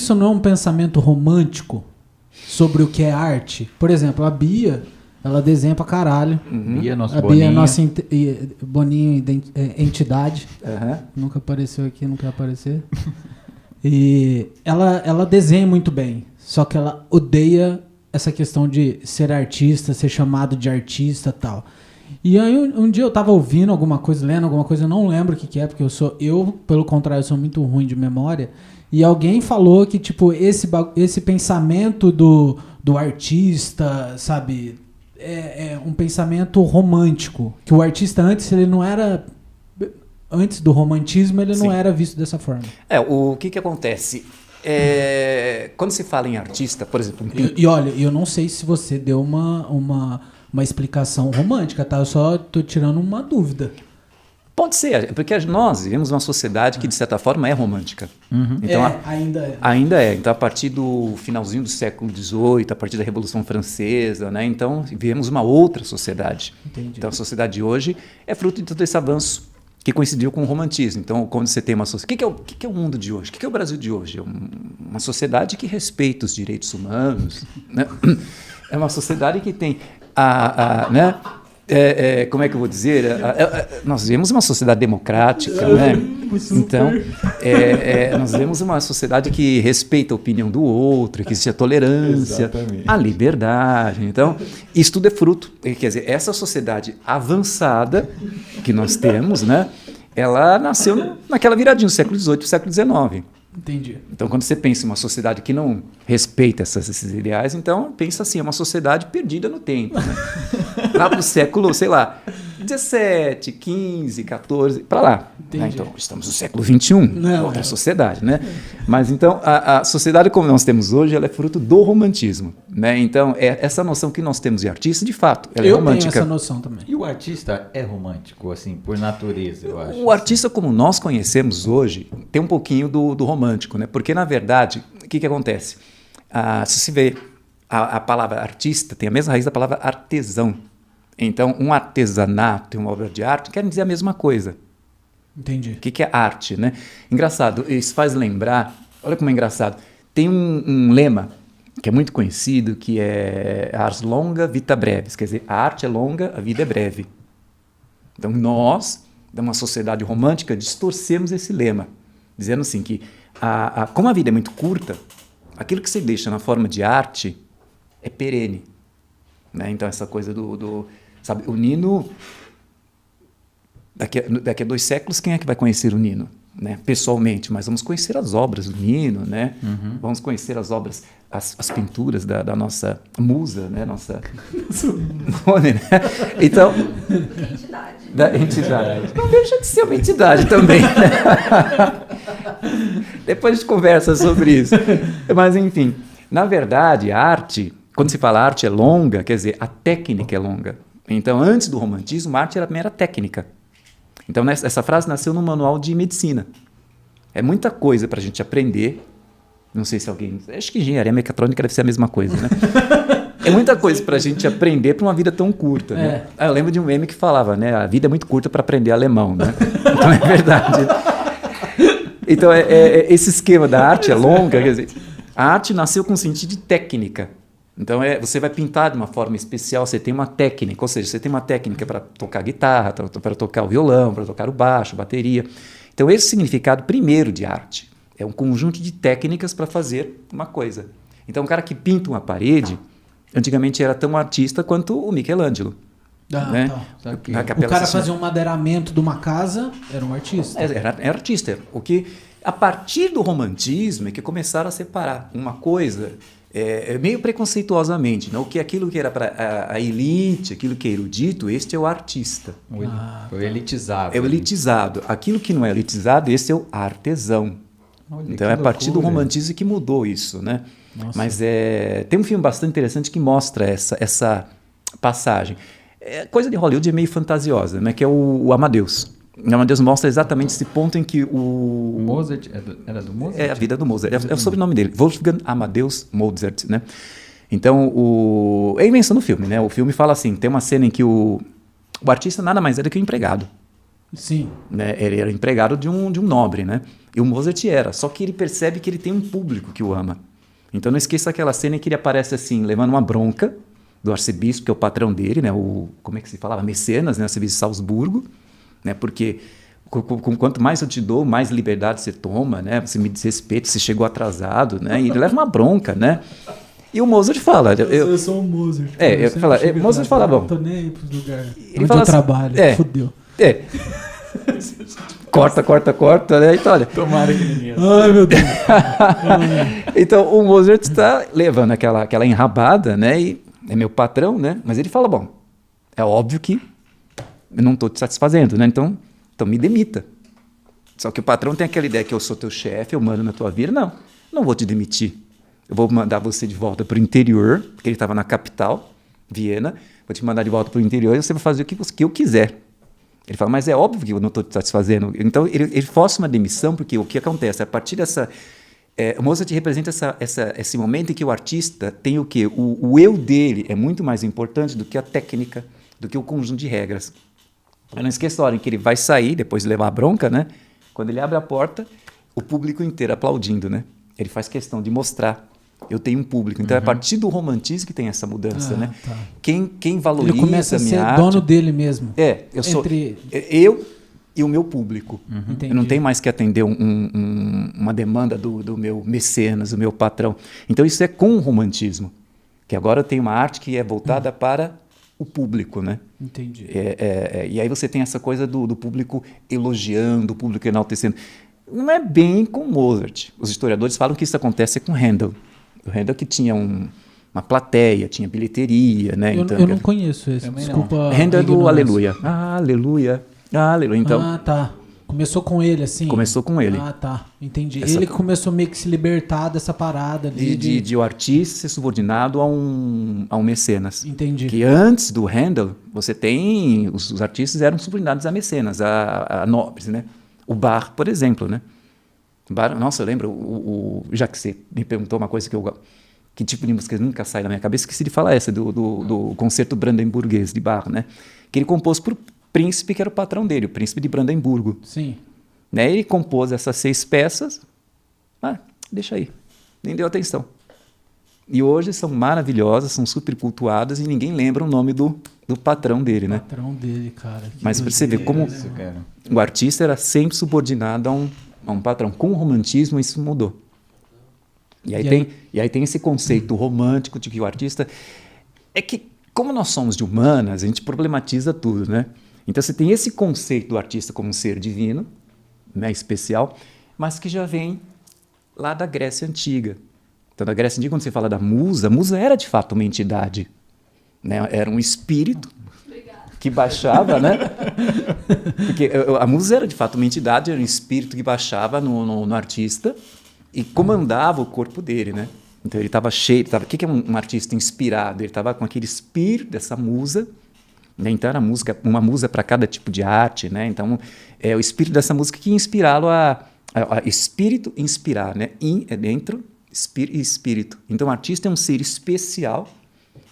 isso não é um pensamento romântico sobre o que é arte? Por exemplo, a Bia, ela desenha pra caralho. Bia, nosso A Boninho. Bia é nossa Boninho entidade. Aham. Nunca apareceu aqui, não quer aparecer. E ela desenha muito bem, só que ela odeia essa questão de ser artista, ser chamado de artista e tal. E aí um dia eu tava ouvindo alguma coisa, lendo alguma coisa, eu não lembro o que é, porque pelo contrário, sou muito ruim de memória, e alguém falou que, tipo, esse pensamento do artista, sabe, é um pensamento romântico, que o artista antes, ele não era... Antes do romantismo, ele não era visto dessa forma. O que acontece? Quando se fala em artista, por exemplo... E olha, eu não sei se você deu uma explicação romântica, tá? Eu só tô tirando uma dúvida. Pode ser, porque nós vivemos uma sociedade que, de certa forma, é romântica. Então, ainda é. Ainda é. Então, a partir do finalzinho do século XVIII, a partir da Revolução Francesa, né? Então, vivemos uma outra sociedade. Entendi. Então, a sociedade de hoje é fruto de todo esse avanço que coincidiu com o romantismo. Então, quando você tem uma sociedade... O que é o mundo de hoje? O que é o Brasil de hoje? É uma sociedade que respeita os direitos humanos, né? É uma sociedade que tem... né? Como é que eu vou dizer? Nós vivemos uma sociedade democrática, né? Então, nós vivemos uma sociedade que respeita a opinião do outro, que existe a tolerância, Exatamente. a liberdade. Então, isso tudo é fruto. Quer dizer, essa sociedade avançada que nós temos, né? Ela nasceu naquela viradinha do século XVIII para o século XIX. Entendi. Então, quando você pensa em uma sociedade que não respeita esses ideais, então pensa assim, é uma sociedade perdida no tempo. Né? Lá para o século, sei lá, 17, 15, 14, para lá. Né? Então, estamos no século XXI, outra sociedade. Né? Mas então, a sociedade como nós temos hoje, ela é fruto do romantismo. Né? Então, essa noção que nós temos de artista, de fato, ela é romântica. Eu tenho essa noção também. E o artista é romântico, assim, por natureza, eu acho. O artista como nós conhecemos hoje tem um pouquinho do romântico, né? Porque, na verdade, o que acontece? Se se vê, a palavra artista tem a mesma raiz da palavra artesão. Então, um artesanato e uma obra de arte querem dizer a mesma coisa. Entendi. O que é arte, né? Engraçado, isso faz lembrar... Olha como é engraçado. Tem um lema que é muito conhecido, que é ars longa, vita brevis. Quer dizer, a arte é longa, a vida é breve. Então, nós, de uma sociedade romântica, distorcemos esse lema, dizendo assim que, como a vida é muito curta, aquilo que você deixa na forma de arte é perene. Né? Então, essa coisa sabe, o Nino, daqui a 2 séculos, quem é que vai conhecer o Nino? Né? Pessoalmente, mas vamos conhecer as obras do Nino, né? Vamos conhecer as obras, as pinturas da nossa musa, né? Nossa nome, né? Então, da entidade. Não deixa de ser uma entidade também, né? Depois a gente conversa sobre isso. Mas, enfim, na verdade, a arte, quando se fala arte é longa, quer dizer, a técnica é longa. Então, antes do romantismo, a arte era mera técnica. Então, essa frase nasceu no manual de medicina. É muita coisa para a gente aprender. Não sei se alguém... Acho que engenharia mecatrônica deve ser a mesma coisa, né? É muita coisa para a gente aprender para uma vida tão curta. Né? Eu lembro de um meme que falava, né? A vida é muito curta para aprender alemão, né? Então, é verdade. Então, esse esquema da arte é longa. Quer dizer, a arte nasceu com sentido de técnica. Então, você vai pintar de uma forma especial, você tem uma técnica, ou seja, você tem uma técnica para tocar guitarra, para tocar o violão, para tocar o baixo, bateria. Então, esse é o significado primeiro de arte. É um conjunto de técnicas para fazer uma coisa. Então, um cara que pinta uma parede, antigamente era tão artista quanto o Michelangelo. Né? Tá. O cara fazia um madeiramento de uma casa, era um artista. Era artista. O que, a partir do romantismo, é que começaram a separar uma coisa... meio preconceituosamente, não? Aquilo que era para a elite, aquilo que é erudito, este é o artista. O elitizado. É o elitizado. Aquilo que não é elitizado, esse é o artesão. Olha, então é a partir do romantismo que mudou isso, né? Nossa. Mas tem um filme bastante interessante que mostra essa passagem. Coisa de Hollywood é meio fantasiosa, né? Que é o Amadeus. O Amadeus mostra exatamente esse ponto em que o Mozart, era do Mozart? É a vida do Mozart, é o sobrenome dele, Wolfgang Amadeus Mozart, né? Então, é a invenção do filme, né? O filme fala assim, tem uma cena em que o artista nada mais é do que o empregado. Sim. Né? Ele era empregado de um nobre, né? E o Mozart era, só que ele percebe que ele tem um público que o ama. Então não esqueça aquela cena em que ele aparece assim, levando uma bronca do arcebispo, que é o patrão dele, né? Como é que se falava? Mecenas, né? Arcebispo de Salzburgo, né? Porque quanto mais eu te dou, mais liberdade você toma, né? Você me desrespeita, você chegou atrasado, né? E ele leva uma bronca, né? E o Mozart fala... Eu sou um Mozart. Mozart fala, bom... Não tô nem aí pros lugares. Ele fala eu trabalho, fudeu. Corta, né? Então, olha... Tomara que ninguém... Ai, meu Deus. Então, o Mozart está levando aquela enrabada, né? E é meu patrão, né? Mas ele fala, bom, é óbvio que eu não estou te satisfazendo, né? Então me demita. Só que o patrão tem aquela ideia que eu sou teu chefe, eu mando na tua vida. Não vou te demitir. Eu vou mandar você de volta para o interior, porque ele estava na capital, Viena. Vou te mandar de volta para o interior e você vai fazer o que eu quiser. Ele fala, mas é óbvio que eu não estou te satisfazendo. Então, ele força uma demissão, porque o que acontece? A partir dessa... o Mozart representa esse momento em que o artista tem o quê? O eu dele é muito mais importante do que a técnica, do que o conjunto de regras. Eu não esqueço a hora em que ele vai sair, depois de levar a bronca, né? Quando ele abre a porta, o público inteiro aplaudindo, né? Ele faz questão de mostrar, eu tenho um público. Então, é a partir do romantismo que tem essa mudança, né? Tá. Quem valoriza ele começa a minha ser arte... dono dele mesmo. Eu sou... Eu e o meu público. Eu não tenho mais que atender uma demanda do meu mecenas, do meu patrão. Então, isso é com o romantismo. Que agora tem uma arte que é voltada para o público, né? Entendi. E aí você tem essa coisa do público elogiando, o público enaltecendo. Não é bem com Mozart. Os historiadores falam que isso acontece com Handel. O Handel que tinha uma plateia, tinha bilheteria, né? Eu não conheço esse, desculpa. Handel é do Aleluia. Aleluia. Então, tá. Começou com ele, assim? Começou com ele. Tá. Entendi. Ele que começou meio que se libertar dessa parada ali. De o artista ser subordinado a um mecenas. Entendi. Que antes do Handel, você tem... Os artistas eram subordinados a mecenas, a nobres, né? O Bach, por exemplo, né? Nossa, eu lembro, já que você me perguntou uma coisa que tipo de música nunca sai da minha cabeça, esqueci de falar essa, do concerto brandenburguês de Bach, né? Que ele compôs para o príncipe que era o patrão dele, o príncipe de Brandemburgo. Sim. Né? Ele compôs essas 6 peças, deixa aí, nem deu atenção. E hoje são maravilhosas, são super cultuadas e ninguém lembra o nome do patrão dele, né? O patrão dele, cara. Mas para você ver como o artista era sempre subordinado a um patrão. Com o romantismo isso mudou. E aí tem esse conceito romântico de que o artista... É que, como nós somos de humanas, a gente problematiza tudo, né? Então você tem esse conceito do artista como um ser divino, né, especial, mas que já vem lá da Grécia Antiga. Então, na Grécia Antiga, quando você fala da musa, a musa era de fato uma entidade. Né? Era um espírito que baixava, né? Porque a musa era de fato uma entidade, era um espírito que baixava no artista e comandava o corpo dele, né? Então ele estava cheio, o que é um artista inspirado? Ele estava com aquele espírito dessa musa, né? Então era uma musa para cada tipo de arte, né? Então é o espírito dessa música que ia inspirá-lo a espírito inspirar, né? É dentro, espírito. Então o artista é um ser especial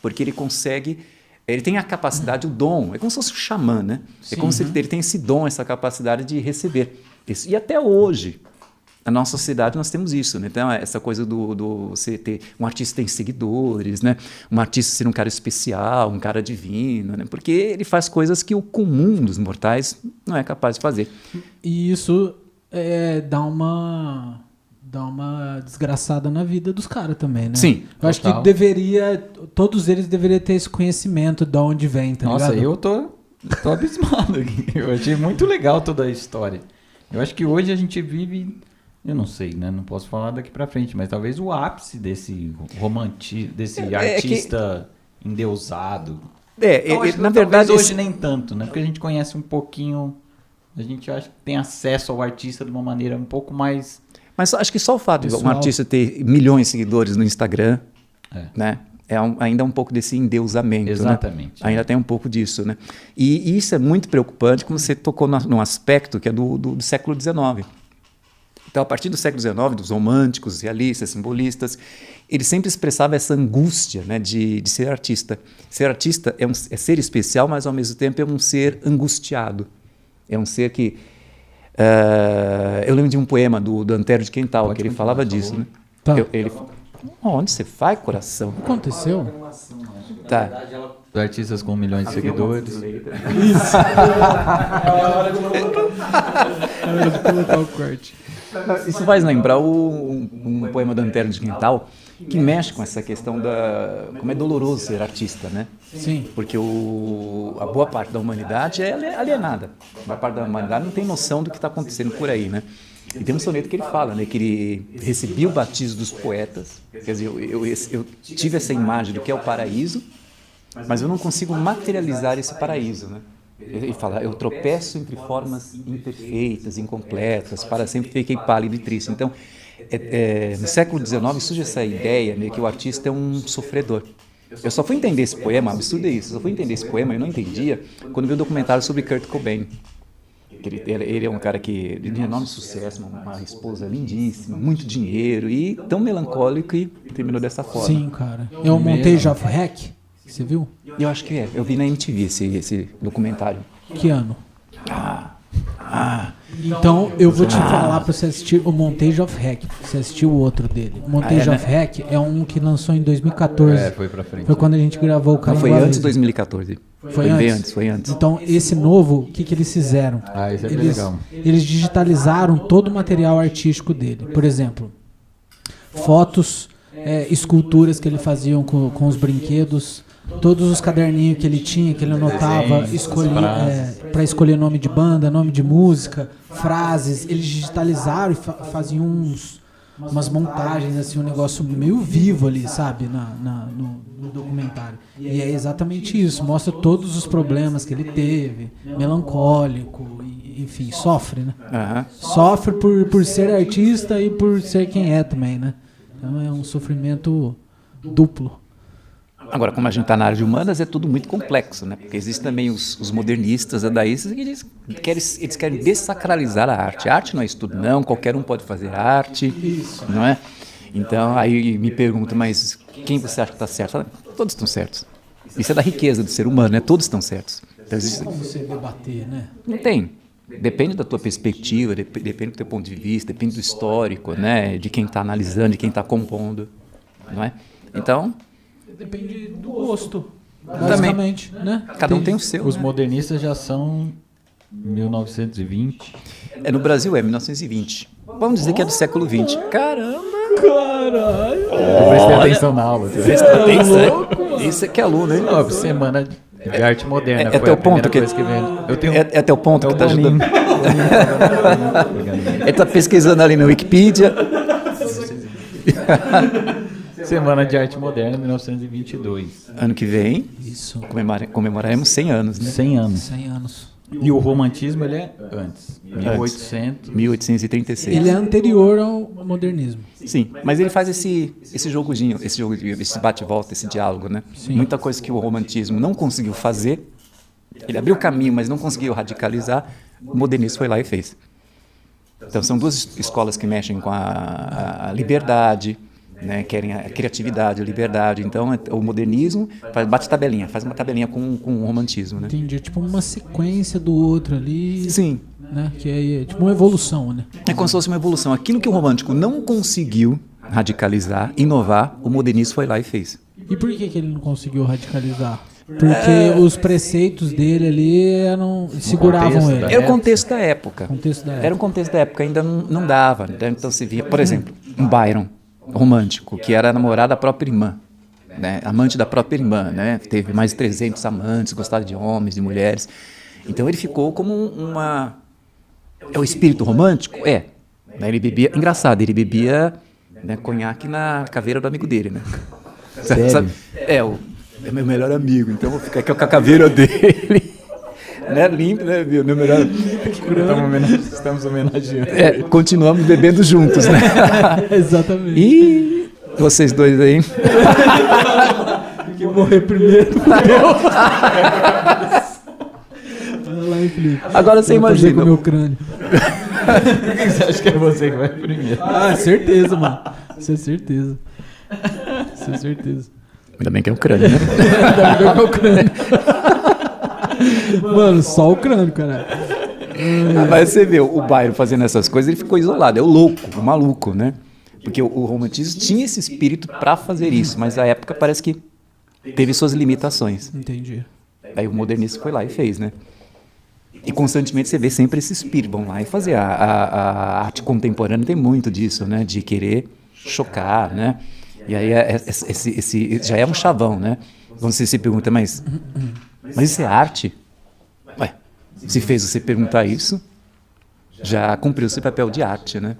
porque ele consegue... Ele tem a capacidade, o dom, é como se fosse um xamã, né? Sim, é como se ele tem esse dom, essa capacidade de receber. Isso. E até hoje, na nossa sociedade, nós temos isso, né? Então, essa coisa do você ter... Um artista tem seguidores, né? Um artista ser um cara especial, um cara divino, né? Porque ele faz coisas que o comum dos mortais não é capaz de fazer. E isso dá uma desgraçada na vida dos caras também, né? Sim. Eu acho que todos eles deveriam ter esse conhecimento de onde vem, tá ligado? Nossa, eu tô abismado aqui. Eu achei muito legal toda a história. Eu acho que hoje a gente vive, eu não sei, né? Não posso falar daqui pra frente, mas talvez o ápice desse artista endeusado. Na verdade... hoje nem tanto, né? Porque a gente conhece um pouquinho... A gente acha que tem acesso ao artista de uma maneira um pouco mais... Mas acho que só o fato de um artista ter milhões de seguidores no Instagram, né, ainda um pouco desse endeusamento. Exatamente. Né? Ainda tem um pouco disso. Né? E isso é muito preocupante, como você tocou num aspecto que é do século XIX. Então, a partir do século XIX, dos românticos, realistas, simbolistas, ele sempre expressava essa angústia, né, de ser artista. Ser artista é ser especial, mas ao mesmo tempo é um ser angustiado. É um ser que... eu lembro de um poema do Antero de Quental, que ele falava disso, né? Tá. Onde você vai, coração? O que aconteceu? Tá. Os artistas com milhões de seguidores. Isso. É hora de colocar o corte. Isso faz lembrar um poema do Antero de Quental que mexe com essa questão como é doloroso ser artista, né? Sim. Porque a boa parte da humanidade é alienada. A boa parte da humanidade não tem noção do que está acontecendo por aí, né? E tem um soneto que ele fala, né? Que ele recebia o batismo dos poetas. Quer dizer, eu tive essa imagem do que é o paraíso, mas eu não consigo materializar esse paraíso, né? Ele fala, eu tropeço entre formas imperfeitas, incompletas, para sempre fiquei pálido e triste. Então, no século XIX surge essa ideia, né, que o artista é um sofredor. Eu só fui entender esse poema, absurdo é isso, eu só fui entender esse poema, eu não entendia, quando vi o documentário sobre Kurt Cobain. Ele é um cara que de enorme sucesso, uma esposa lindíssima, muito dinheiro e tão melancólico e terminou dessa forma. Sim, cara. É o Montage of Heck, você viu? Eu acho que eu vi na MTV esse documentário. Que ano? Então, eu vou te falar pra você assistir o Montage of Heck. Você assistiu o outro dele. O Montage of Heck é um que lançou em 2014. Foi pra frente. Foi quando a gente gravou o Não, Calango foi antes Alves. de 2014. Foi antes? Foi antes. Então, esse novo, o que eles fizeram? Isso é bem legal. Eles digitalizaram todo o material artístico dele. Por exemplo, fotos, esculturas que ele fazia com os brinquedos, todos os caderninhos que ele tinha, que ele anotava, para escolher nome de banda, nome de música, frases. Eles digitalizaram e faziam umas montagens, assim, um negócio meio vivo ali, sabe, no documentário. E é exatamente isso, mostra todos os problemas que ele teve, melancólico, enfim, sofre, né? Sofre por ser artista e por ser quem é também, né? Então é um sofrimento duplo. Agora, como a gente está na área de humanas, é tudo muito complexo, né? Porque existem também os modernistas, dadaístas, que eles querem dessacralizar a arte. A arte não é isso tudo, não. Qualquer um pode fazer arte, Isso. não é? Então, aí me pergunta, mas quem você acha que está certo? Todos estão certos. Isso é da riqueza do ser humano, né? Todos estão certos. Então, Como você debater, né? não tem. Depende da tua perspectiva, depende do teu ponto de vista, depende do histórico, né? De quem está analisando, de quem está compondo, não é? Então... Depende do gosto, basicamente, né? Cada um tem o seu. Os modernistas já são 1920. No Brasil é 1920. Vamos dizer que é do século XX. Caramba! Caralho! Eu prestei atenção na aula. Presta atenção. Isso é que é aluno, hein? Não, semana de arte moderna. É teu ponto que eu tenho. É teu ponto que tá Boninho. ajudando. Ele tá pesquisando ali no Wikipedia. Semana de arte moderna, 1922. Ano que vem, Isso. comemoraremos 100 anos, né? 100 anos. 100 anos. E o romantismo, ele é antes. 1800. 1836. Ele é anterior ao modernismo. Sim, mas ele faz esse joguinho, esse bate-volta, esse diálogo, né? Sim. Muita coisa que o romantismo não conseguiu fazer, ele abriu caminho, mas não conseguiu radicalizar, o modernismo foi lá e fez. Então são duas escolas que mexem com a liberdade, né? Querem a criatividade, a liberdade. Então o modernismo faz uma tabelinha com o romantismo, né? Entendi. Tipo uma sequência do outro ali. Sim. Né? Que é tipo uma evolução, né? É como se fosse uma evolução. Aquilo que o romântico não conseguiu radicalizar, inovar, o modernismo foi lá e fez. E por que ele não conseguiu radicalizar? Porque os preceitos dele ali seguravam ele. Era o contexto da época. Contexto da época. Era um contexto da época, ainda não dava. Então se via, por exemplo, um Byron romântico, que era namorado da própria irmã, né? Amante da própria irmã, né? Teve mais de 300 amantes, gostava de homens, de mulheres. Então ele ficou como É o espírito romântico? É. Ele bebia... Engraçado, ele bebia, né, conhaque na caveira do amigo dele, né? Sério? É meu melhor amigo, então eu vou ficar aqui com a caveira dele. Né? Limpo, né? Meu melhor... Estamos homenageando. Continuamos bebendo juntos, né? Exatamente. E vocês dois aí? Quem morrer primeiro. Vai lá, hein, Felipe. Agora você imagina. Com o meu crânio. Por que você acha que é você que vai primeiro? Certeza, mano. Isso é certeza. Isso é certeza. Ainda bem que é o crânio, né? Ainda bem que é o crânio. Mano, só o crânio, cara. Mas você vê o Byron fazendo essas coisas, ele ficou isolado. É o louco, o maluco, né? Porque o romantismo tinha esse espírito para fazer isso, mas a época parece que teve suas limitações. Entendi. Aí o modernismo foi lá e fez, né? E constantemente você vê sempre esse espírito. Vão lá e fazer. A arte contemporânea tem muito disso, né? De querer chocar, né? E aí esse já é um chavão, né? Quando você se pergunta, mas isso é arte? Ué, se fez você perguntar isso, já cumpriu seu papel de arte, né?